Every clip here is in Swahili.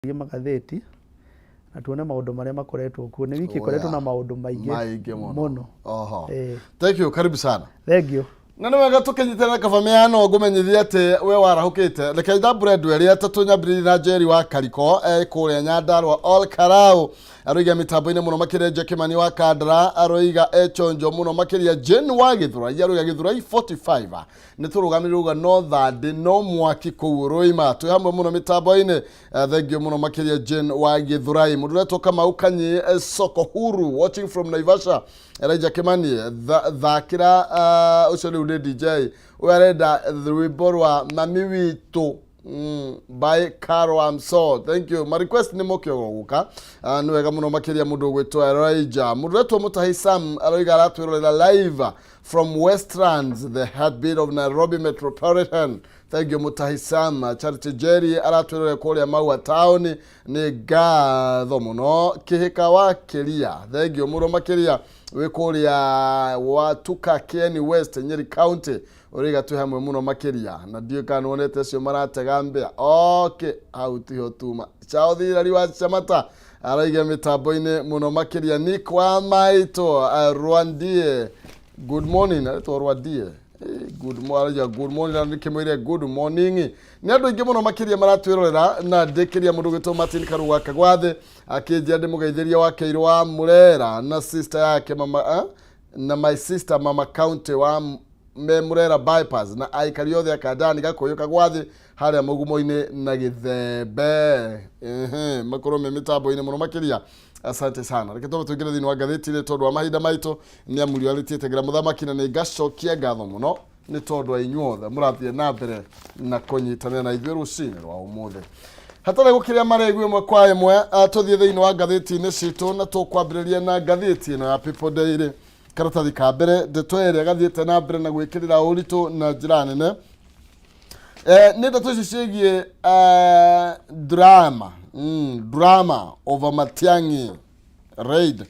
Magathiti na tuone maundu maria makoretwo kuo ni wiki koretwo na maundu maige muno. Thank you, karibu sana. Thank you. Nani wega tukenyitana kavamiano gumenyithia ate we warahukite reke ndambure ndweri atatu nyambiri na Jerry wa Kariko kuria Nyandarua all karau aroiga mitambo-ini muno makiria Jekimani wa Kandara aroiga echonjo muno makiria Jen wa Githurai aroiga Githurai 45 niturugamiruga no thandi no mwaki kuu roima twi hamwe muno mitambo-ini thank you muno makiria Jen wa Githurai muduretwo kama ukanyi soko huru watching from Naivasha Elijah Kimani thakira ucio ni DJ urenda rwimbo rwa mami witu by Caro Amso. Thank you. My request ni mokyo guka ni wega muno makiria mundu gwitwa Elijah muduretwo mutahi Sam aroiga aratwirorera live from Westlands, the heartbeat of Nairobi Metropolitan. Thank you mutahi Sam. Charity Jerry aratwirorera kuria Maua Town ni gatho muno kihika wa kiria. Thank you muno makiria wikuria watuka Kieni West Nyeri County uriga tu hamwe muno makiria na dio kanonete cio maratega mbia okay autiho tuma chao thirari wa chamata araiga mitambo-ini muno makiria ni kwa maito Rwandie good morning to Rwandie good morning na nikimwire good morning ni andu ingi muno makiria maratwirorera na ndekiria mundu gwitwo Martin Karuga Kagwathe akinjia ndi mugeithiria wa Keiro wa Murera na sister yake mama na my sister mama county wa Murera bypass na aikari othe akadani gakoyo Kagwathe haria mugumo-ini na Githembe makoro me mitambo-ini muno makiria asante sana reke tobe tugire thini wa gatheti ni tondu wa mahinda maito ni amuri alititegera muthamaki na ni gacokia ngatho muno ni tondu wa inyuothe murathie na mbere na kunyitanira na ithuĩ rucini rwa umuthi hatare gukiria maregwe mwe kwa imwe tuthie thini wa gatheti ni citu na tukwambiriria na gatheti ino ya People Daily karatathi ka mbere ndeto ĩrĩa gathiĩte na mbere na gwĩkĩrĩra ũritũ na njĩra nene nĩ ndeto ici ciĩgiĩ drama over Matiang'i raid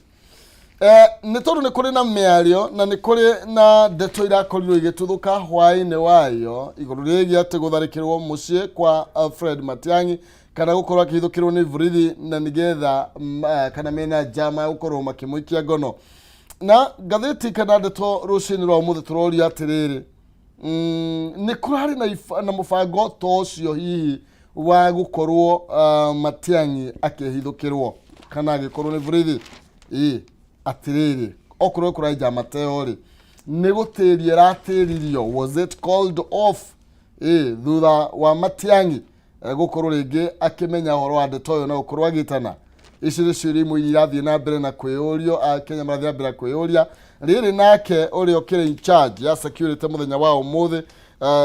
nĩ tondũ nĩ kũrĩ na mĩario na nĩ kũrĩ na ndeto irakorirwo igĩtuthũka hwaĩ-inĩ wayo igũrũ rĩgiĩ atĩ gũtharĩkĩrwo mũciĩ kwa Fred Matiang'i kana gũkorwo akĩhithũkĩrwo nĩ borithi na nĩgetha kana mena njama ya gũkorwo makĩmũikia ngono na gatheti kana ndeto rucini rwa umuthi turoria atiriri ni kurari na mubango tocio hihi wa gukorwo Matiang'i akihithukirwo kana agikorwo ni borithi atiriri okorwo kuraija mateori ni gutiria ratiririo was it called off thutha wa Matiang'i gukorwo ringi akimenya horo wa ndeto yo na gukorwo agitana iciri ciri mu irathie na mbere na kwĩyũrio Kenya marathia mbere kwĩyũria riri nake uri okire in charge ya security muthenya wa umuthi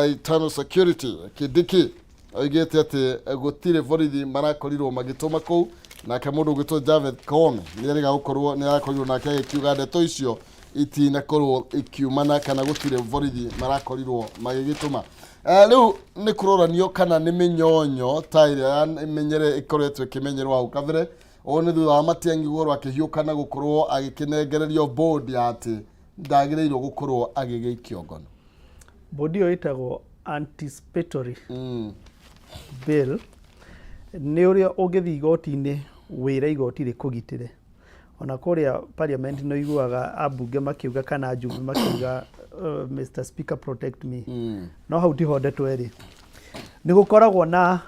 internal security Kidiki oigete ati gutire borithi marakorirwo magituma kuu nake mundu gwitwo Javed Koome ni ariga gukorwo ni arakorirwo nake akiuga ndeto icio itinakorwo ikiumana kana gutire borithi marakorirwo magigituma riu ni kuroranio kana ni minyonyo ta iria imenyere ikoretwo ikimenyerwo hau kabere one thutha wa Matiang'i gũkorwo akĩhiũkana gũkorwo agĩkĩnengererio board ya atĩ ndagĩrĩirwo gũkorwo agĩgĩikio ngono. Board ĩyo ĩtagwo anticipatory bill nĩ ũrĩa ũngĩthiĩ igoti-inĩ wĩra igoti rĩkũgitĩre ona kũrĩa parliament no iguaga ambunge makiuga kana ajumbe makiuga Mr Speaker protect me no hau tiho ndeto ĩrĩ nĩ gũkoragwo na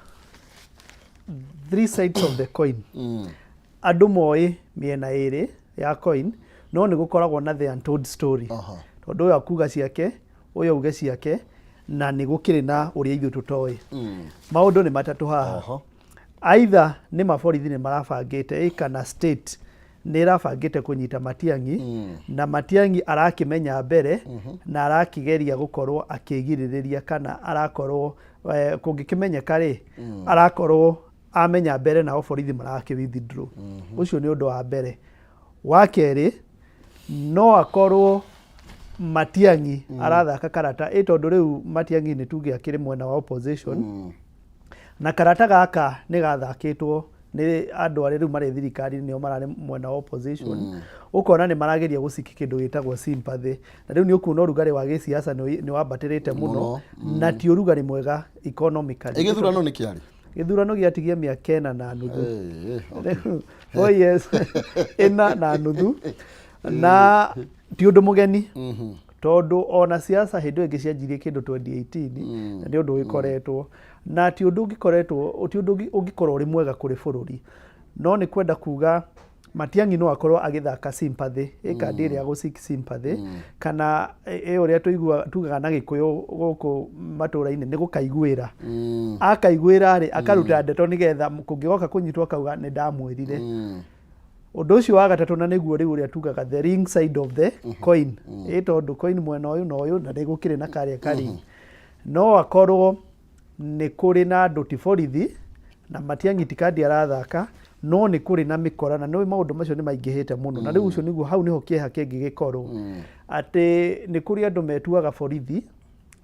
three sides of the coin andũ moĩ mĩena ĩrĩ ya coin no nĩ gũkoragwo na the untold story tondũ ũyũ akuga ciake ũyũ auge ciake na nĩ gũkĩrĩ na ũrĩa ithuĩ tũtoĩ maũndũ nĩ matatũ haha either nĩ maborithi nĩ marabangĩte kana state nĩ ĩrabangĩte kũnyita Matiang'i na Matiang'i arakĩmenya mbere na arakĩgeria gũkorwo akĩgirĩrĩria kana arakorwo kũngĩkĩmenyeka rĩ arakorwo amenya mbere na borithi marakĩwithdraw ucio nĩ ũndũ wa mbere wa kerĩ no akorwo Matiang'i arathaka karata tondũ rĩu Matiang'i nĩ tuge akĩrĩ mwena wa opposition na karata gaka nĩ gathakĩtwo nĩ andũ arĩa rĩu marĩ thirikari nĩo mararĩ mwena wa opposition ukona nĩ marageria gũciki kĩndũ gĩtagwo sympathy na rĩu nĩ ũkuona ũrugarĩ wa gĩsiasa nĩ wambatĩrĩte mũno na ti ũrugarĩ mwega economically igĩthurano nĩ kĩarĩ githurano giatigia miaka 4 na nuthu 4 years 4 na nuthu na ti undu mugeni tondu ona siasa hindu ingi cianjirie kindu 2018 na ni undu gikoretwo na ti undu ngikoretwo ti undu ungikorwo uri mwega kuri bururi no ni kwenda kuga Matiang'i no akorwo agithaka sympathy kandi ria go seek sympathy kana uria tugaga na Gikuyu guku matura-ini ni gukaiguira akaiguira ri akaruta ndeto nigetha kungigoka kunyitwo kauga ni ndamwirire undu ucio wa gatatu na niguo riu uria tugaga the ring side of the coin tondu coin mwena uyu na uyu na ndigukire na karia kari no akorwo ni kuri na andu tiforithi na Matiang'i tikandi arathaka no ni kuri na mikora na no maundu macio ni maingihite muno na riu ucio niguo hau niho kieha kingi gikorwo ati ni kuri andu metuaga borithi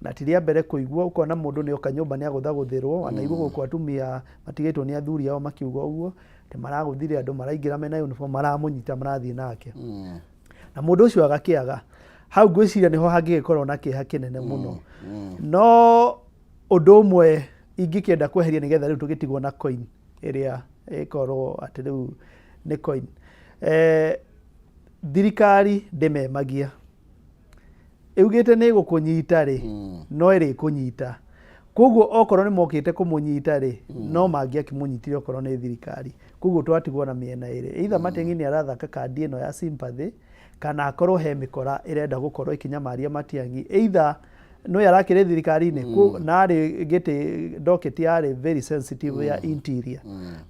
na tiria mbere kuigua ukona mundu ni oka nyumba ni aguthaguthirwo ana igwo guku atumia matigaitwo ni athuri ao makiuga uguo te maraguthire andu maraingira mena uniform maramunyita marathie nake na mundu ucio agakiaga hau gwiciria niho hangigikorwo na kieha kinene muno no undu umwe ingikienda kweheria nigetha riu tugitigwo na coin iria ikorwo ati riu ni coin thirikari ndimemagia eugite ni gukunyita ri no iri kunyita koguo okorwo ni mokite kumunyita ri no mangia kimunyitire okorwo ni thirikari koguo twatigwo na miena iri either Matiang'i ni arathaka kandi ino ya sympathy kana akorwo he mikora irenda gukorwo ikinyamaria Matiang'i either no yarakire thirikari-ini na ari giti docket yari very sensitive ya interior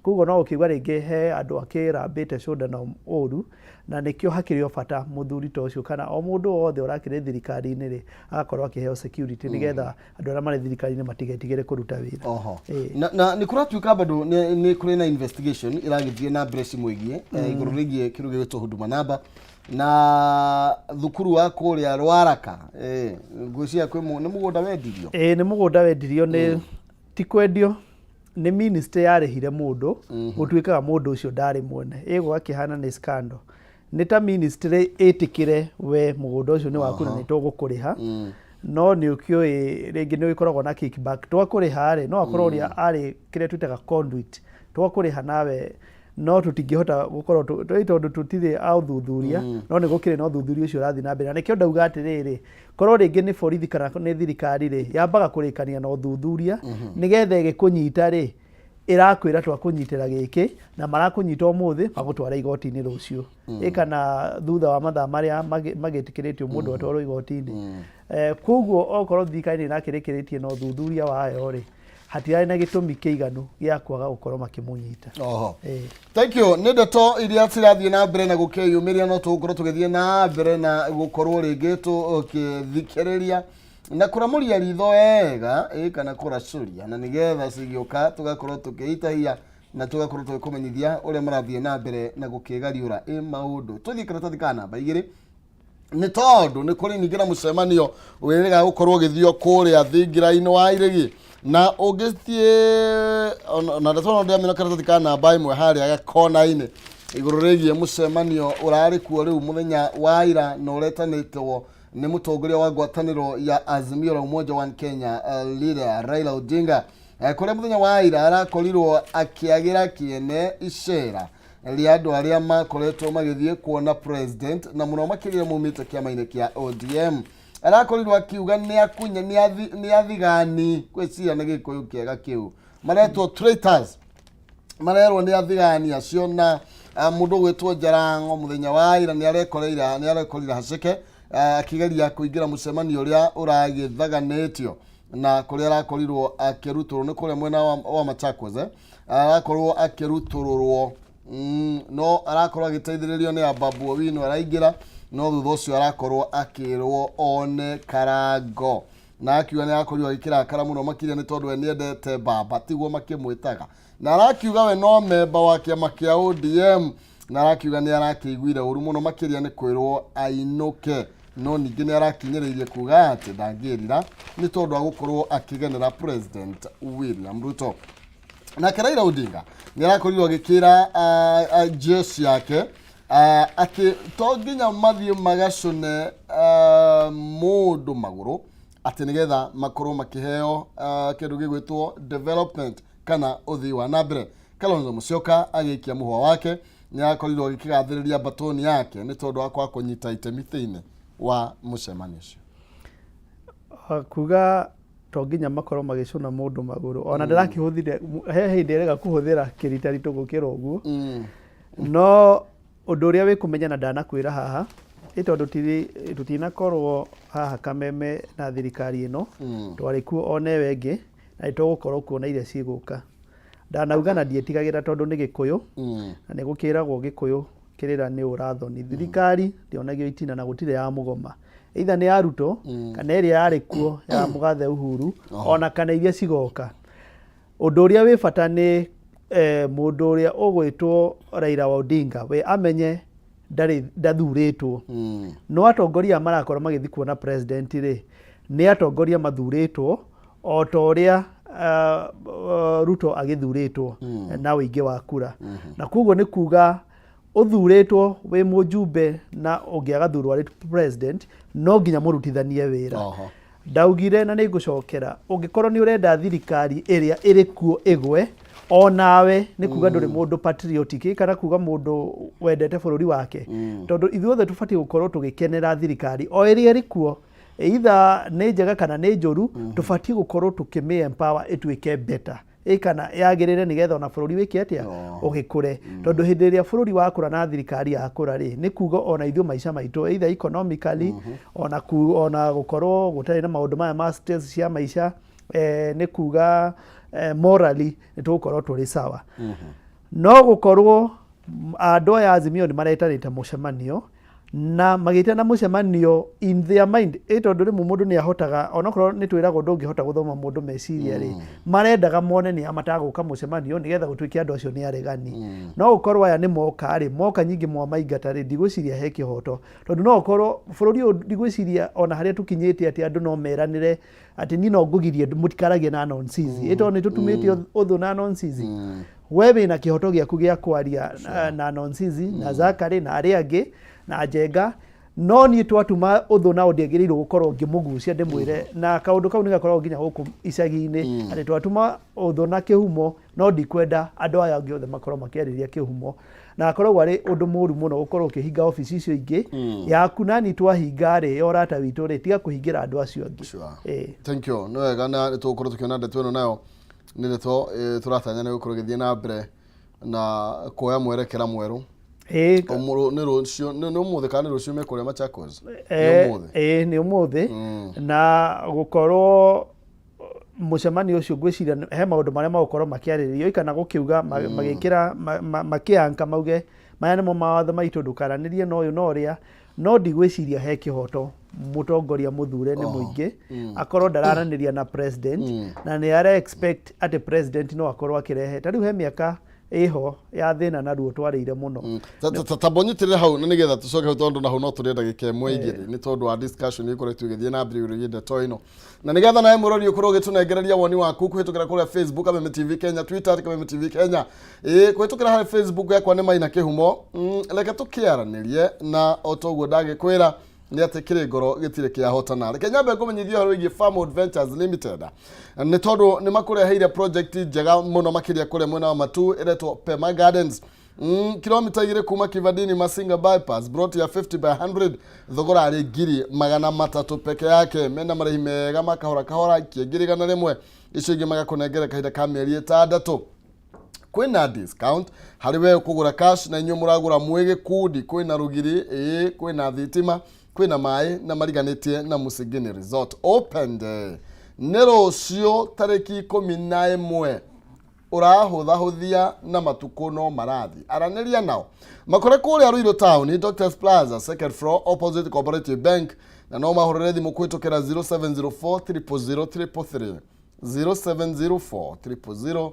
koguo no ukigwa ringi he andu akirambite shoulder na oru na nikio hakirio bata muthuri to ucio kana o mundu wothe urakire thirikari-ini ri agakorwo akiheo security nigetha andu ara mari thirikari-ini matigetigire kuruta wira na ni kuratuika bado ni kuri na investigation iragithie na mbere mwigie iguru rigie kiru gitwo huduma namba na thukuru wa kuria Rwaraka ngwiciria kwi ni mugunda wendirio ni mugunda wendirio ni ti kwendio ni minister yarehire mundu gutuikaga mundu ucio ndari mwene ego akihana ni scandal ni ta ministry itikire we mugunda ucio ni waku na ni tugukuriha no ni ukioi ringi ni ikoragwo na kickback twakuriha ri no akorwo ria ari kire twitaga conduit twakuriha nawe no tutingihota gukorwo tondu tutire au thuthuria no ni gukire no thuthuria ucio rathi na mbere na nikio ndauga atiriri korwo ringi ni borithi kana ni thirikari ri yambaga kurikania no thuthuria nigetha igikunyita ri irakwira twakunyitira giki na marakunyita umuthi magutwara igoti-ini rucio ikana thutha wa mathaa maria magitikiritio mundu atwarwo igoti-ini koguo okorwo thirikari ni nakirikiritie no thuthuria wayo ri hatiari na gitumi kiiganu gia kwaga gukorwo makimunyita thank you ni ndeto iria cirathie na mbere na gukiyumiria no tugukorwo tugithie na mbere na gukorwo ringi tukithikiriria na kuramuria ritho wega kana kuracuria na nigetha cigioka tugakorwo tukiitahia na tugakorwo tukikumenyithia uria marathie na mbere na gukigariura maundu tuthikira tathika namba 2 ni tondu ni kuri ningira mucemanio wiriga gukorwo githio kuria thingira-ini wa irigi na ugithie na ndatona ndia mina karata thika namba 1 haria gakona-ini iguru rigie mucemanio urari kuo riu muthenya wa ira no uretanitwo ni mutongoria wa ngwataniro ya Azimio la Umoja wa Kenya leader Raila Odinga kuria muthenya wa ira arakorirwo akiagira kiene icera ria andu aria makoretwo magithie kuona president na muno makirire mumite kiama-ini kia ODM arakorirwo akiuga ni akunya ni athigani kwiciria na Gikuyu kiega kiu maretwo traitors marerwo ni athigani acio na mundu gwitwo Jarango muthenya wa ira ni arekorira hacike akigeria kuingira mucemanio uria uragithaganitio na kuria arakorirwo akiruturwo ni kuria mwena wa Machakos arakorwo akiruturwo no arakorwo agiteithiririo ni Babu Owino araingira no thutha ucio arakorwo akirwo one karango na akiuga ni arakorirwo agikirakara muno makiria ni tondu we niendete baba tiguo makimwitaga na arakiuga we no memba wa kiama kia ODM na arakiuga ni arakiguire uru muno makiria ni kwirwo ainuke no ningi ni arakinyiririe kuga ati ndangirira ni tondu agukorwo akigenera president William Ruto na Raila Odinga ni arakorirwo agikira jeshi yake ati to nginya mathie magacune mundu maguru ati nigetha makorwo makiheo kindu gigwitwo development kana uthii wa nambere. Kalonzo Musyoka agikia muhwa wake ni akorirwo gikigathiriria batoni yake ni tondu akwa kunyita itemi thiini wa mucemanio ucio. Kuga tonginya makoro magicuna mundu maguru ona ndirakihuthire he hindi erega kuhuthira kiritari tugukira uguo no undu uria wikumenya na ndanakwira haha itondu tutinakorwo haha Kameme na thirikari ino twarikuo one wengi na itugukorwo kuona iria ciguka ndanauga na ndietigagira tondu ni gikuyu na ni gukiragwo gikuyu kirira ni urathoni thirikari ndionagio itina na gutire ya mugoma either ni aruto kana iria yari kuo ya Mugathe Uhuru ona kana iria cigoka undu uria wi bata ni mundu uria ugwitwo Raila Odinga we amenye ndathuritwo no atongoria marakorwo magithi kuona president ri ni atongoria mathuritwo o ta uria Ruto agithuritwo na wingi wa kura na kuguo ni kuga uthuritwo we mujumbe na ungiagathurwo ari president no nginya murutithanie wira ndaugire na ningucokera ungikorwo ni urenda thirikari iria iri kuo igwe onawe ni kuga nduri mundu patriotic kana kuga mundu wendete bururi wake tondu ithuothe tubati gukorwo tugikenera thirikari o iria iri kuo either ni njega kana ni njuru tubati gukorwo tukimi empower itwike better kana yagirire nigetha ona bururi wiki atia ugikure tondu hindi iria bururi wakura na thirikari yakura ri ni kuga ona ithuo maica maitu either economically ona gukorwo gutari na maundu maya ma stress cia maica ni kuga morally nitugukorwo turi sawa no gukorwo andu aya Azimio ni maretanite mucemanio na magitana mucemanio in their mind tondu ri mundu ni ahotaga onakorwo ni twiragwo ndungihota guthoma mundu meciria ri marendaga mone ni amataguka mucemanio nigetha gutwikia andu acio ni aregani no ukorwo aya ni moka ri moka nyingi mwa maingata ri ndigwiciria he kihoto tondu no ukorwo bururi uyu ndigwiciria ona haria tukinyite ati andu no meranire ati ni no ngugirie mutikaragie na nonsense ito ni tutumite uthu na nonsense wewe na kihoto giaku gia kwaria na nonsense na Zakari na aria angi na Njenga no ni twatuma uthu na ondiagiriirwo gukorwo ngimugucia ndimwire na kaundu kau ni gakorwo nginya guku icagi-ini ati twatuma uthu na Kihumo no ndikwenda andu aya angi othe makorwo makiariria Kihumo na akorwo ari undu muru muno gukorwo ukihinga ofisi icio ingi yaku nani twahinga ri orata witu ri tiga kuhingira andu acio angi thank you no wega na tugukorwo tukiona ndeto ino nayo ni ndeto turatanya ni gukorwo githie na mbere na kuoya mwerekera mweru omuro ni rucio ni umuthe kana rucio me kuria Machakos ni umuthe na gukorwo mucemanio ucio ngwiciria he maundu maria magukorwo makiariririo ikana gukiuga magikira makianka mauge maya nimo mawatho maitu ndukaranirie no uyu no ria no ndigwiciria he kihoto mutongoria muthure ni muingi akorwo ndararaniria na president na ni ara expect ati president no akorwo akirehe tariu he miaka iho ya thina na ruo twarire muno tabonyitire hau na nigetha tucoke tondu na hau no turenda gikemwe igiri ni tondu wa discussion ikore tugithie na mbere uruginde toino na nigetha nae murori ukorwo gitunengereria woni waku kuhitukira kuri Facebook Kameme TV Kenya Twitter Kameme TV Kenya kuhitukira hari Facebook yakwa ni Maina Kihumo leke tukiaranirie na otoguo ndagikwira ni ati kirigoro gitire kia hotana reke nyambe kumenyithio haro igi Farm Adventures Limited ni tondu ni makureheire project njega muno makiria kure mwena wa Matu iretwo Pema Gardens kilomita igire kuma Kivadini Masinga bypass brought ya 50 by 100 thogora ari ngiri magana matatu peke yake mena marĩhi mega makahora kiengiri gana rimwe icio ingi magakunengera kahinda ka mieri 6 kwina discount hari we kugura cash na inyo muragura mwege kudi kwina rugiri kwina thitima kwina mai na mariganitie na Musigini Resort opened nerocio tariki 11 urahuthahuthia na matuko no marathi araniria nao makore kuria Ruiru Town Doctors Plaza second floor opposite Cooperative Bank na no mahorere thimu kwitokera 0704 0704300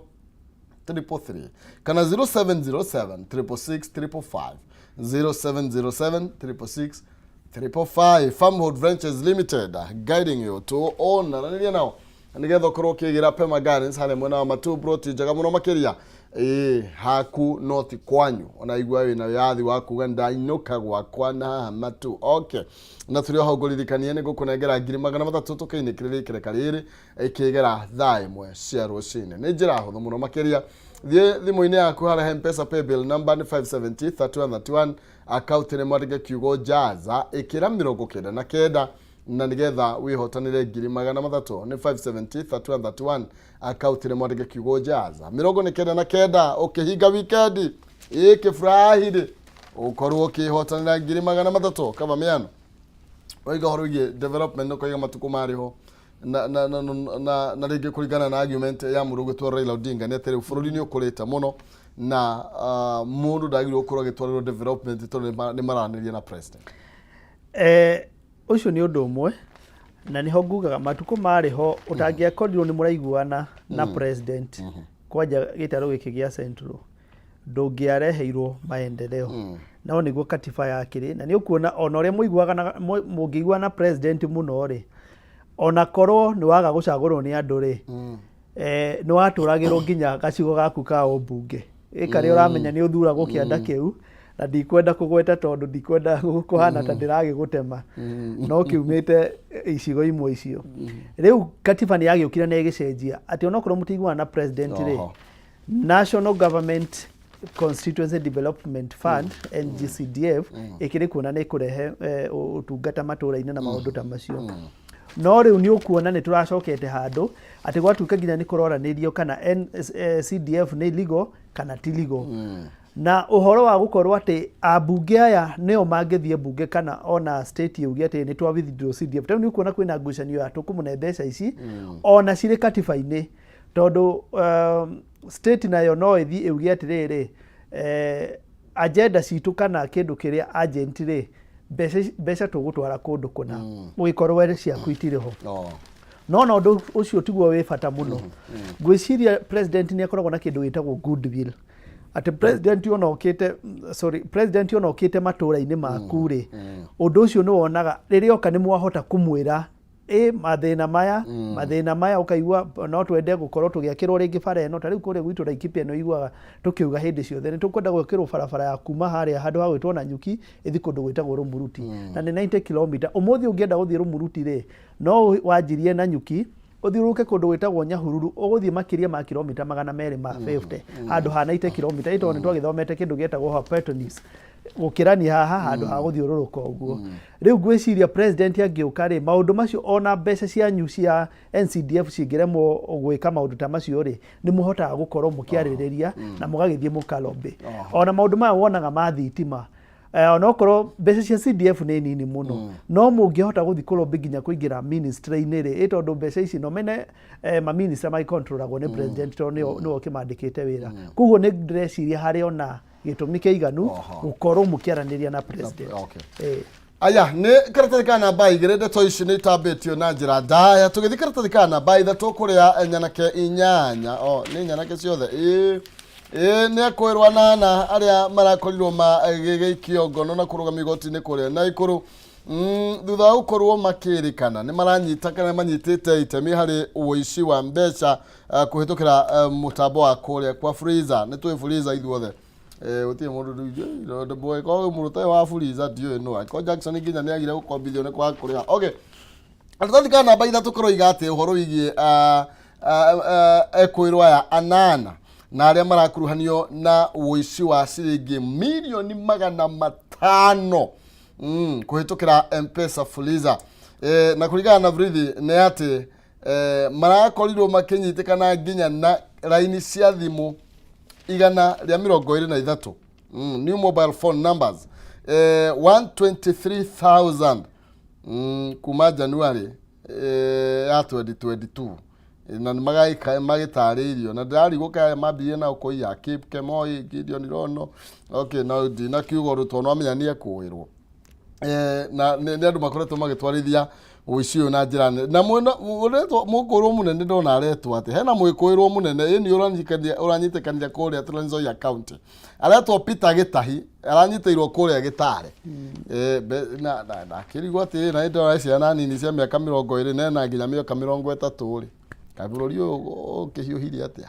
0704333 kana 0707 666 0707 666 Farm Adventures Limited guiding you to own na nigetha now nigetha korwo kigira Pema Gardens hale mwena wa Matu brought jaga muno makiria haku noti kwanyu ona igwa wina yathi wa kuga ndainuka gwakwa na matu. Okay, na turi ho goririkanie ne gukunengera 300 tukiinikirire kirekariri ikigera thaa imwe cia rucine. Ni njira huthu muno makiria thimu-ini yaku hara M-Pesa paybill number ni 570 3131 account ni Maina Kihumo jaza ikira 99 na nigetha wihotanire 300 ni 570 3131 account ni Maina Kihumo jaza 99 ukihinga weekend ikifurahire ukorwo ukihotanira 300 kama miano oiga horogie development no koiga matuko mariho na rege kurigana na argument ya murugo twa Raila Odinga ne tere bururi ni ukurita muno na mundu dagiro ukorwo gitwariro development to ni maraniria na president ucio ni undu umwe na niho ngugaga matuko mariho utangiakorirwo ni muraiguana na president kwaja gitaro giki gia central ndungiareheirwo maendeleo nao niguo katiba yakiri na ni ukuona ona uria muiguaga na mungiguana na president muno ri ona korwo ni waga gucagurwo ni andu ri ni waturagirwo nginya gacigo gaku ka ubunge ikari uramenya ni uthuragwo kianda kiu na ndikwenda kugweta tondu ndikwenda kuhana ta ndiragi gutema no kiumite icigo imwe icio riu katiba ni yagiukira na igicenjia ati ona korwo mutiguana na president ri National Government Constituency Development Fund NGCDF ikiri kuona ni kurehe utungata matura-ini na maundu ta macio no riu ni ukuona ni turacokete handu ati gwatuika nginya ni kuroranirio kana CDF ni legal kana ti legal na uhoro wa gukorwo ati abunge aya neo mangithie bunge kana ona state yugi ati ni twawithdraw CDF tani ni ukuona kwina ngucanio ya tukumune mbeca ici ona cire katiba-ini tondu state nayo no ithi yugi ati riri agenda citu kana kindu kiria agent ri mbeca tugutwara kundu kuna ugikorwo were ciaku itiriho no undu ucio tiguo wi bata muno gwiciria president ni akoragwo na kindu gitagwo goodwill ati president ona okite matura-ini maku ri undu ucio ni wonaga riria oka ni mwahota kumwira mathina maya ukaigua no twende gukorwo tugiakirwo ringi bara eno tari kuri gwitu Laikipia no igwaga tukiuga hindi ciothe ni tukwenda gwikirwo barabara ya kuma haria handu ha gwitwo na nyuki ithi kundu gwitagwo Rumuruti na ni 90 km umuthi ungienda guthie Rumuruti ri no wanjirie na nyuki uthiuruke kundu gwitagwo Nyahururu uguthie makiria ma kilomita 250 handu ha 90 km ito ni twagithomete kindu gietagwo hypotenuse gukirani haha handu ha guthiururuka uguo riu gwiciria president angiuka ri maundu macio ona mbeca cia nyu cia NCDF cingiremwo gwika maundu ta macio ri ni muhotaga gukorwo mukiaririria na mugagithie mukalombe ona maundu maya wonaga ma thitima ona okorwo mbeca cia CDF ni nini muno no mungihota guthi kulombe nginya kuingira ministry-ini ri tondu mbeca ici no mene ma minister mai controlagwo ni president to ni kimandikite wira kuguo ni ndreciria hari ona gitumi kiiganu gukorwo mukiaraniria na president aya ni karatathi kana bai grade to ici ni tabetio na njira ndaya tugithi karatathi kana bai tha tukuria nyanake inyanya ni nyanake ciothe ni akwirwa nana aria marakorirwo magigikio ngono na kuruga migoti-ini kuria na ikuru thutha ukorwo makirikana ni maranyita kana manyitite itemi hari uici wa mbeca kuhitukira mutambo wa kuria kwa freezer ni twi freezer ithuothe utie mundu ndo boy ko muruta wa freezer dio no ko Jackson nginya ni agire gukombithio ni kwa kuria okay aratathi kana bai thatu koro igate uhoro wigie ekwirwa ya anana na aria marakuruhanio na uici wa ciringi milioni 500 kuhitukira M-Pesa Fuliza na kurigana na vrithi ni ati marakorirwo makinyitikana nginya na raini cia thimu 123 new mobile phone numbers 123,000 kuma January ya 2022 na magitaririo na ndarigwo kaya mambie na ukoia Cape Kemoi Gideon Rono okay na dina kiugo ruto no amenya ni ekuirwo na ni andu makoretwo magitwarithia uici na njira na muretwo mukurwo munene ndona aretwo ati hena mwikuirwo munene ni uranyitikania kuria Trans Nzoia County aretwo Peter Gitahi aranyiteirwo kuria Gitare na kirigwo ati na ndo ciana nini cia miaka 20 na nginya miaka 30 ri kabulori ukihiuhiria atia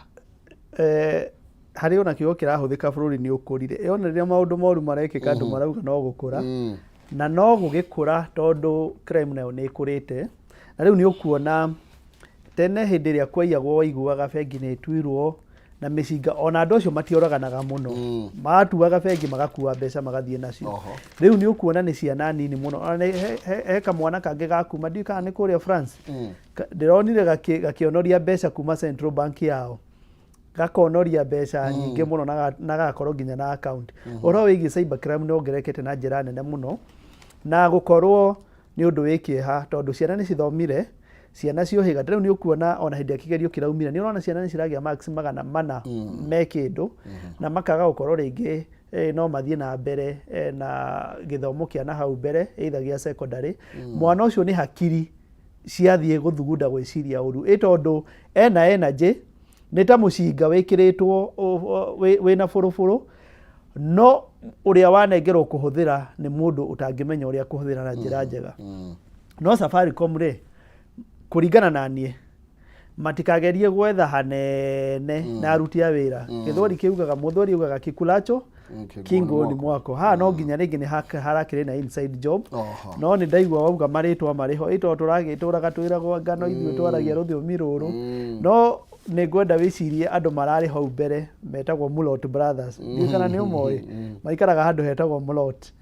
hari ona kiugo kirahuthika bururi ni ukurire yona riria maundu moru marekika andu marauga no gukura na no gugikura tondu crime nayo ni ikurite na riu ni ukuona tene hindi ria kwaiyagwo waiguaga bengi ni twirwo na micinga ona andu acio matioraganaga muno matuaga bengi magakua mbeca magathie nacio riu ni ukuona ni ciana nini muno ona he kamwana kange gakuma ndika ni kuria France ndironire gakionoria mbeca kuma Central Bank yao gakonoria mbeca nyingi muno na gakorwo nginya na account oro wigi cyber crime no gerekete na njira nene muno na gukorwo ni undu wikieha tondu ciana ni cithomire ciana ciohiga riu ni ukuona ona hindi akigerio kiraumira ni urona ciana ni ciragia max magana mana me kindu na makaga gukorwo ringi no mathie na mbere na githomo kia na hau mbere either gia secondary mwana ucio ni hakiri ciathie guthugunda gwiciria uru tondu ena energy ni ta mucinga wikiritwo wina furufuru no uria wanengerwo kuhuthira ni mundu utangimenya uria kuhuthira na njira njega no Safaricom ri kuringana na nie matikagerie gwetha hanene na aruti a wira githori kiugaga muthori ugaga kikulacho kingo ni mwako no nginya ringi ni harakire na inside job no ni ndaigwa wauga maritwa mariho ito turagituraga twiragwo ngano ithu twaragia ruthiomi ruru no ni gwenda wicirie andu marari hau mbere metagwo Mulot Brothers ndikana ni umoi maikaraga handu hetagwo Mulot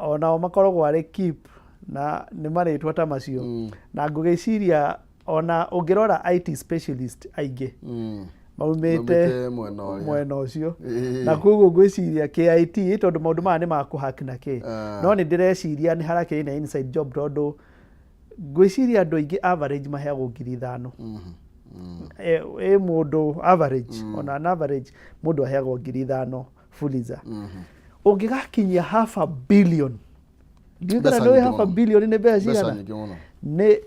ona makoragwo ari keep na ni maritwa ta macio na ngugiciria ona ungirora IT specialist aige maumite mwena ucio na koguo ngwiciria KIT tondu maundu maya ni makuhack na ke no ni ndireciria ni harakire na inside job tondu ngwiciria andu aingi average maheagwo 5,000 mundu average ona an average mundu aheagwo 5,000 fuliza ungigakinyia half a billion ndikana no half a billion ni mbeca cigana ni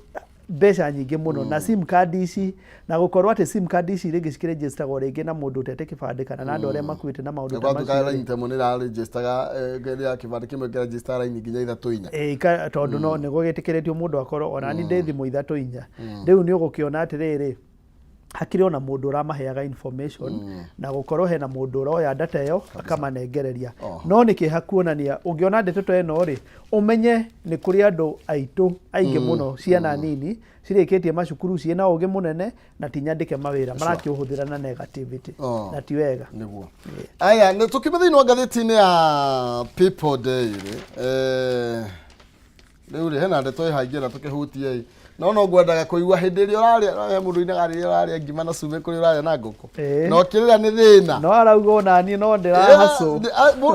mbeca nyingi muno na sim card ici na gukorwo ati sim card ici ringi cikiregisteragwo ringi na mundu utete kibande kana na andu aria makuite na maundu ta macio kwa line temo ni ra registerga geria kibande kimwe kira register line nginya 3-4 tondu no ni gugitikiritio mundu akorwo ona ni ndi thimu 3-4 riu ni ugukiona ati riri hakiri ona mundu uramaheaga information na gukorwo hena mundu uroya data yo akamanengereria no niki hakuonania ungiona ndeto eno ri umenye ni kuri andu aitu aingi muno ciana nini cirikitie macukuru ciena ugi munene na tinyandike mawira marakiuhuthira na negativity na ti wega niguo aya ne tukimethini wa gatheti-ini ya People Day riu ri hena ndeto ihaingira tukihutie no ngwendaga kuigua hindi iri uraria mundu ina gari uraria ngima na cume kuri uraria na ngoko no kirira ni thina no arauga ona ni no ndirahacu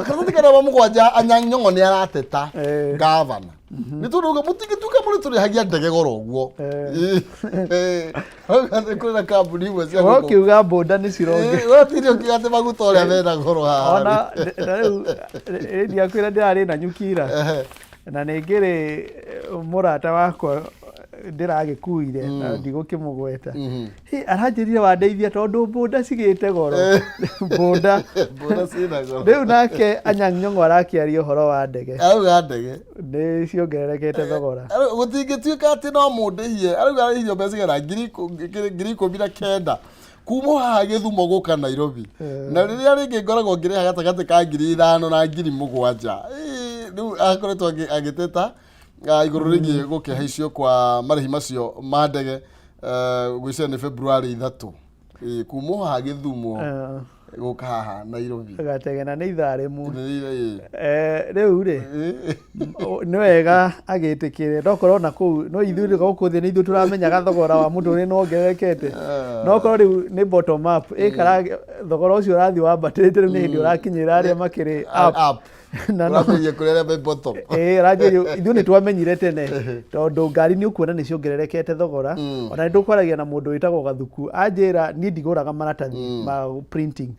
kathikana wa mugwanja anyanyongo ni arateta governor ni tunduga mutigituka muri turi hagia ndege goro guo hagande kuri kambuni imwe cia ngoko kiuga boda ni cironge watirio kigate maguta uria mena goro ha ona ndia kwira ndirari na nyukira na ningiri murata wakwa ndiragikuire na ndigukimugweta aranjirire wandeithia tondu boda cigite goro boda cina goro riu nake anyang'nyong'o arakiaria uhoro wa ndege auga ndege ni ciongererekete thogora gutingituika ati no mundihie auga arihio mbeca gera 19,000 kuma haha Githumo guka Nairobi na riria ringi ngoragwo ngiriha gatagati ka 5,000 na 7,000 riu akoretwo agiteta iguru ringi gukihaicio kwa marihi macio ma ndege gwicira ni February 3 kuma haha Githumo guka haha Nairobi gategena ni itharimu riu ri ni wega agitikire ndokorwo na kuu no ithuĩ gukuthi ni ithuĩ turamenyaga thogora wa mundu ni nongerekete no korwo riu ni bottom up ikara thogora ucio urathi wambatĩrĩte riu ni hindi urakinyira aria makiri up na no kurere be bottom radio ithuĩ ni twamenyire tene tondu ngari ni ukuona ni ciongererekete thogora ona ndukwaragia na mundu witagwo Gathuku anjira ni ndiguraga maratathi ma printing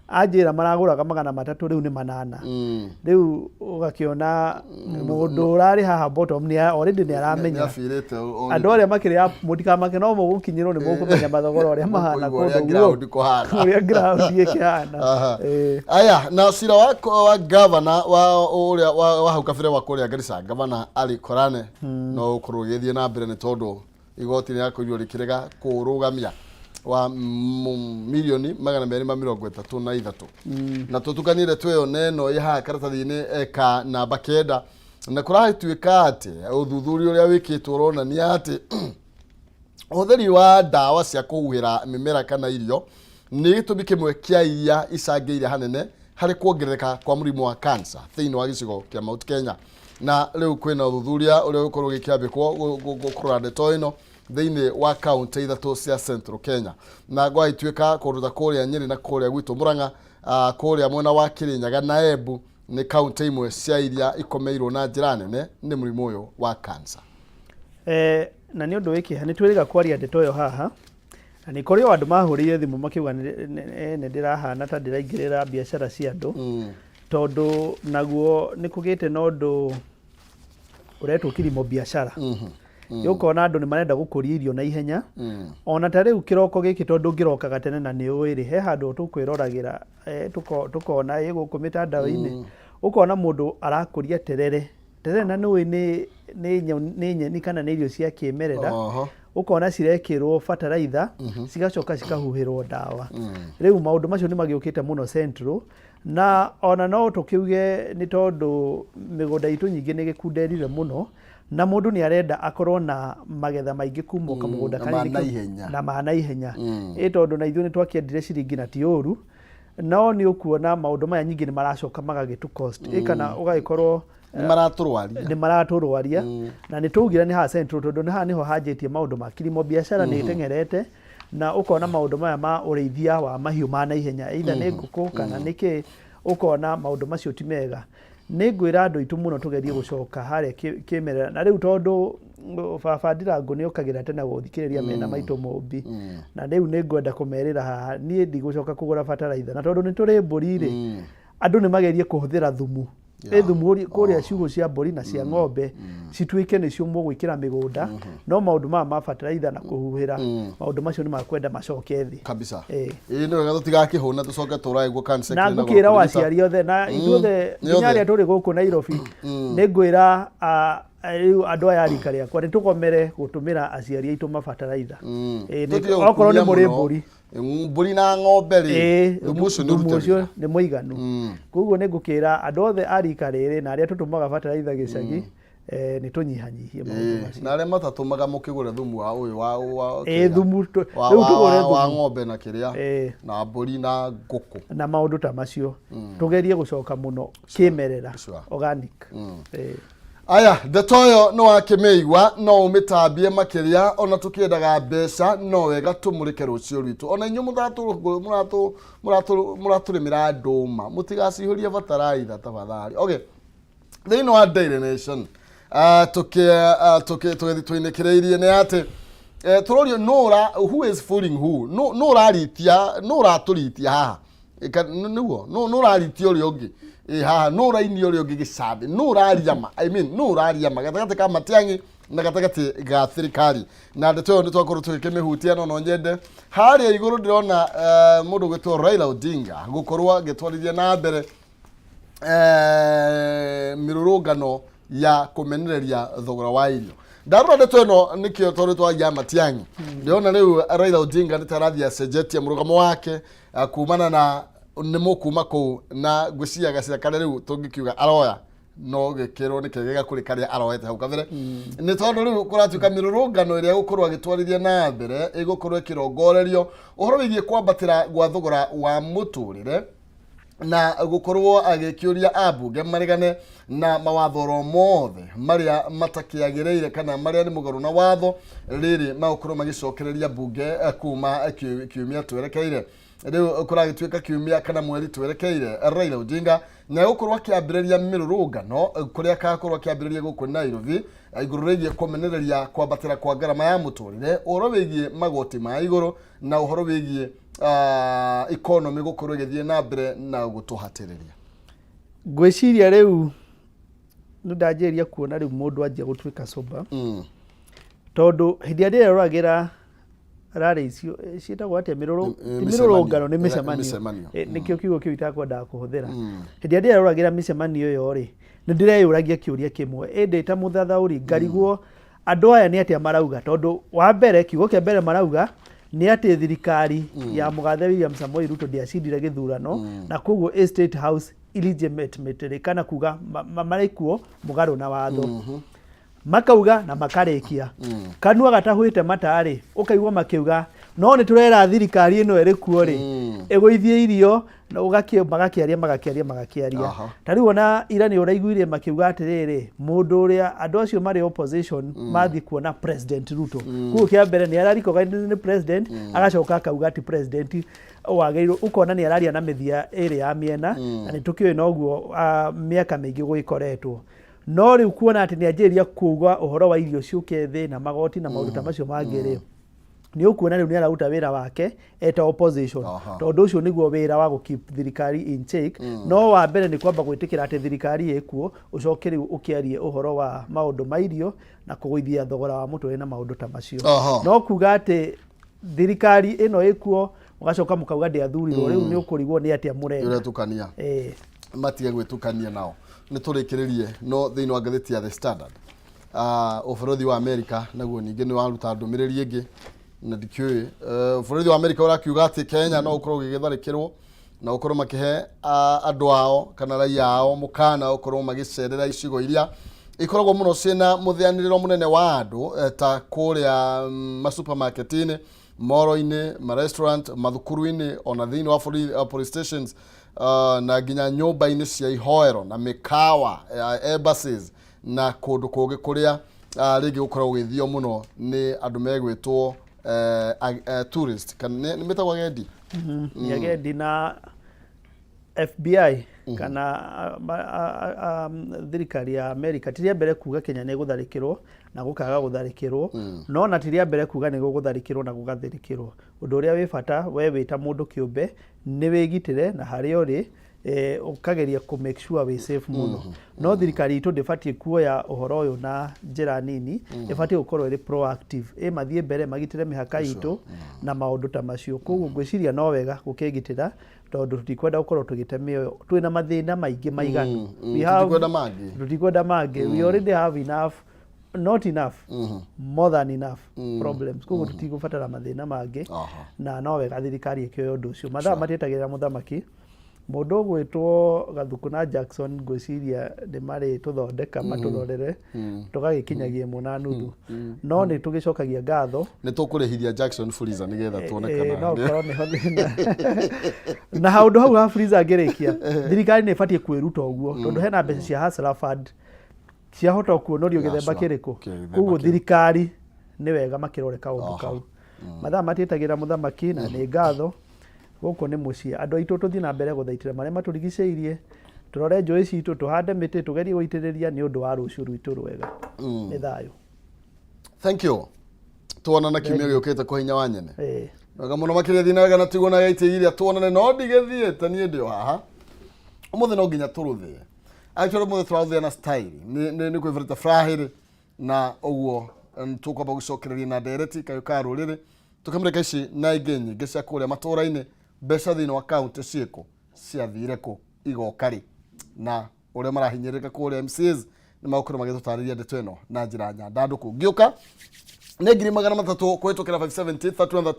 anjira maraguraga 300 riu ni 800 riu ugakiona mundu urari haha bottom ni already ni aramenya andu aria makiri up mutikamake no mugukinyirwo ni mukumenya mathogora aria mahana kundu uria ground ikihana aya na cira wa governor wa uria wa hau kabere wa kuria Garissa governor Ali Korane no ukurugithie na mbere ni tondu igoti ni yakurio rikirega kurugamia wa milioni 233 na tutukanire tweyo neno iha karatathi-ini eka namba kenda na kurahituika ati uthuthuria uria wikitwo urona ni ati utheri wa dawa cia kuhuhira mimera kana irio ni gitumi kimwe kia iria icangiire hanene hari kuongerereka kwa murimu wa cancer thiini wa gicigo kia Mount Kenya na riu kwina uthuthuria uria ukorwo gikiambikwo gukurura ndeto ino thiini wa county ithatu cia Central Kenya na gwahituika kuruta kuria Nyeri na kuria gwitu Murang'a kuria mwena wa Kirinyaga na Embu ni county imwe cia iria ikomeirwo na njira nene ni murimu uyu wa cancer. Na ni undu wiki hani twiriga kwaria ndeto yo haha na ni kuri andu mahurire thimu makiuga ne ndirahana ta ndiraingirira biashara cia andu tondu naguo ni kugite no ndu uretwo kilimo biashara yukona andu ni marenda gukuria irio na ihenya ona ta riu kiroko giki tondu ngirokaga tene na ni uiri he handu tukwiroragira tukona iguku mitandao-ini ukona mundu arakuria terere na ni nyeni kana ni irio cia kimerera ukona cirekirwo fertilizer cigacoka cikahuhirwo dawa riu maundu macio ni magiukite muno Central na ona no tukiuge ni tondu migunda itu nyingi ni gikunderire muno na mundu ni arenda akorwo na magetha maingi kumoka mugunda na maana ihenya tondu na ithuĩ ni twakiendire ciringi na ti uru no ni ukuona maundu maya nyingi ni maracoka magagitu cost kana ugagikorwo ni maraturwaria na ni tugira ni ha Central tondu ni ha niho hanjitie maundu ma kilimo biashara ni tengerete na ukona maundu maya ma ureithia wa mahiu ma na ihenya either ni nguku kana niki ukona maundu macio ti mega ni ngwira andu itu muno tugerie gucoka haria kimerera na riu tondu baba Ndirangu ni okagira tena guthikiriria mena maitu Mumbi na riu ni ngwenda kumerira haha ni ndigucoka kugura fertilizer na tondu ni turi mburi ri andu ni magerie kuhuthira thumu thumu kuria ciugo cia mburi na cia ng'ombe cituike nicio mugwikira migunda no maundu ma fertilizer na kuhuhira maundu macio ni makwenda macoke thi kabisa ni wega tutigakihuna tucoke turaigwo cancer na ngukira waciari othe na ithuothe nyaria turi guku Nairobi ni ngwira andu aya rika riakwa ni tukomere gutumira aciari aitu mafertilizer okorwo ni muri mburi na ng'ombe ri thumu ucio ni muiganu koguo ni ngukira andu othe arika riri na aria tutumaga fertilizer gicagi ni tunyihanyihie maundu macio na aria matatumaga mukigura thumu wa uyu wa thumu wa ng'ombe na kiria na mburi na nguku na maundu ta macio tugerie gucoka muno kimerera organic aya ndetoyo no akimeiwa no umitambie makiria ona tukiendaga mbeca no wega tumurike rucio rwitu ona inyu muraturimira nduma mutigacihurie fertilizer tafadhali okay they know our daily nation tuinekiriirie ni ati turorio nora who is fooling who no raturitia haha niguo no raritia uri ungi haha no raini uri ungi gicabi no rariama no rariama gatagati ka Matiang'i na gatagati ga thirikari na ndeto ni twakorwo tukimihutia no nyende haria iguru ndirona mundu gwitwo Raila Odinga gukorwa gitwarithia na mbere mirurungano ya kumenereria thogora wa irio ndarora ndeto ino nikio tondu twagia Matiang'i ndiona riu Raila Odinga nitarathia sejetia murugamo wake kumana na nimo kuma ku na gwiciaga cia kare riu tungikiuga aroya no gikiro nikegega kuri karia aroete hau kabere ni tondu riu kuratuka mirurungano iria gukorwo agitwarithia na mbere igukorwo ikirongorerio uhoro wigie kwambatira gwa thogora wa muturire na gukorwo agikiuria abunge marigane na mawatho mothe maria matakiagireire kana maria ni mugaru na watho riri magukorwo magicokereria bunge kuma kiumia twerekeire riu kuragituika kiumia kana mweri twerekeire Raila Odinga na gukorwo akiambiriria mirurungano kuria akakorwo akiambiriria guku Nairobi iguru rigie kumenereria kwambatira kwa garama ya muturire uhoro wigie magoti ma iguru na uhoro wigie economy gukorwo igithie na mbere na gutuhatiriria gwiciria riu ndanjeria kuona riu mundu anjia gutuika soba tondu hindi aria roragira rari icio ciitagwo atia mirurungano ni micemanio nikio kiugo kiu itakwenda kuhuthira hindi aria roragira micemanio yo ri ni ndireyuragia kiuria kimwe indi ta muthathauri ngarigwo andu aya ni atia marauga tondu wa mbere kiugo kia mbere marauga nĩ atĩ thirikari ya Mũgathe William Samoei Ruto ndiacindire gĩthurano na koguo State House illegitimate kana kuga marikuo mũgarũ na watho makauga na makarĩkia kanua gatahwĩte matari ũkaigua makiuga no nĩ tũrera thirikari ĩno ĩrĩ kuo rĩ ĩgũithie irio na magakiaria tariu ona ira nĩ ũraiguire makiuga atĩrĩrĩ mũndũ ũrĩa andũ acio marĩ opposition mathi kuona president Ruto kuo kĩa mbere nĩ ararikoga nĩ president agacoka akauga ati president wagĩrĩirwo ukona nĩ araria na mĩthia ĩrĩ ya mĩena na nĩ tũkĩoĩ noguo mĩaka mĩingĩ gũgĩkoretwo no rĩu kuona atĩ nĩ anjĩrĩria kuuga ũhoro wa irio ciũke thĩ na magoti na maũndũ ta macio mangĩ nĩ ũkuona rĩu nĩ araruta wĩra wake eta opposition tondũ ũcio nĩguo wĩra wa gũkeep thirikari in check no wa mbere nĩ kwamba gwĩtĩkĩra atĩ thirikari ĩkuo ũcoke rĩu ũkĩarie ũhoro wa maũndũ ma irio na kũgũithia thogora wa mũtũrĩre na maũndũ ta macio no kuga atĩ thirikari ĩno ĩkuo mũgacoka mũkauga ndĩathurirwo rĩu nĩ ũkũrigwo nĩ atĩa mũrenda matige gwĩtukania nao nĩ tũrĩkĩrĩrie no thĩinĩ wa ngathĩti ya The Standard bũrũri wa America naguo ningĩ nĩ waruta ndũmĩrĩri ĩngĩ na ndikĩũĩ bũrũri wa America ũrakiuga atĩ Kenya no ũkorwo gĩgĩtharĩkĩrwo na ũkorwo makĩhe andũ ao kana raia ao mũkana ũkorwo magĩcerera icigo iria ikoragwo mũno ciĩna mũthĩanĩrĩro mũnene wa andũ ta kũrĩa masupermarket-inĩ moro-inĩ marestaurant mathukuru-inĩ ona thĩinĩ wa police stations na nginya nyũmba-inĩ cia ihoero na mĩkawa embassies na kũndũ kũngĩ kũrĩa rĩngĩ gũkoragwo gũgĩthio mũno nĩ andũ megwĩtwo tourist kana nĩ metagwo agendi agendi na FBI kana thirikari ya America tiria mbere kuga Kenya nĩ gũtharĩkĩrwo na gũkaga gũtharĩkĩrwo no na tiria mbere kuga nĩ gũtharĩkĩrwo na gũgatharĩkĩrwo ũndũ ũrĩa wĩ bata we wĩta mũndũ kĩũmbe nĩ wĩgitĩre na harĩa ũrĩ ukageria ku make sure we safe muno no thirikari itũ ndĩbatie kuoya ũhoro ũyũ na njĩra nini ĩbatie gũkorwo ĩrĩ proactive mathie mbere magitĩre mĩhaka itũ na maũndũ ta macio koguo ngwĩciria no wega gũkĩgitĩra tondũ tutikwenda gũkorwo tũgĩte mĩoyo twĩna mathĩna maingĩ maiganu tutikwenda mangĩ we already have enough not enough more than enough problems koguo tutigũbatara mathĩna mangĩ na no wega thirikari ĩkĩoya ũndũ ũcio mathaa matietagĩrĩra mũthamaki mũndũ gwĩtwo Gathukuna Jackson ngwĩciria nĩ marĩ tũthondeka matũrorere tũgagĩkinyagia 1:30 no nĩ tũgĩcokagia ngatho nĩ tũkũrĩhithia Jackson Fuliza nĩgetha tuone kana no korwo nĩ hothina na haũndũ hau ha Fuliza ngĩrĩkia thirikari nĩ ĩbatie kwĩruta ũguo tondũ hena mbeca cia Hustler Fund ciahota kuonorio gĩthemba kĩrĩkũ koguo thirikari nĩ wega makĩrore kaũndũ kau mathaa matietagĩrĩra mũthamaki na nĩ ngatho gũkũ nĩ mũciĩ andũ aitũ tũthiĩ na mbere gũthaitĩra marĩa matũrigicĩirie tũrore njũĩ citũ tũhande mĩtĩ tũgerie gũitĩrĩria nĩ ũndũ wa rũciũ rwitũ rwega nĩ thayũ thank you tuonana kiumia gĩũkĩte kwa hinya wa nyene wega mũno makĩria thiĩ na wega na tigwo na gaitĩ iria tuonane no ndigĩthiĩte niĩ ndĩ o haha ũmũthĩ no nginya tũrũthĩe actually ũmũthĩ tũrarũthĩa na style nĩ kwĩbĩrĩte frahĩrĩ na ũguo tũkwamba gũcokereria na ndereti kayũ ka rũrĩrĩ tũkamĩreka ici na ingĩ nyingĩ cia kũrĩa matũũra-inĩ mbeca thĩinĩ wa kaunti ciĩkũ ciathire kũ igoka rĩ na ũrĩa marahinyĩrĩka kũrĩa MCAs nĩ magũkorwo magĩtũtarĩria ndeto ĩno na njĩra nyandandũku ngĩũka nĩ 300,000 kũhĩtũkĩra 570 31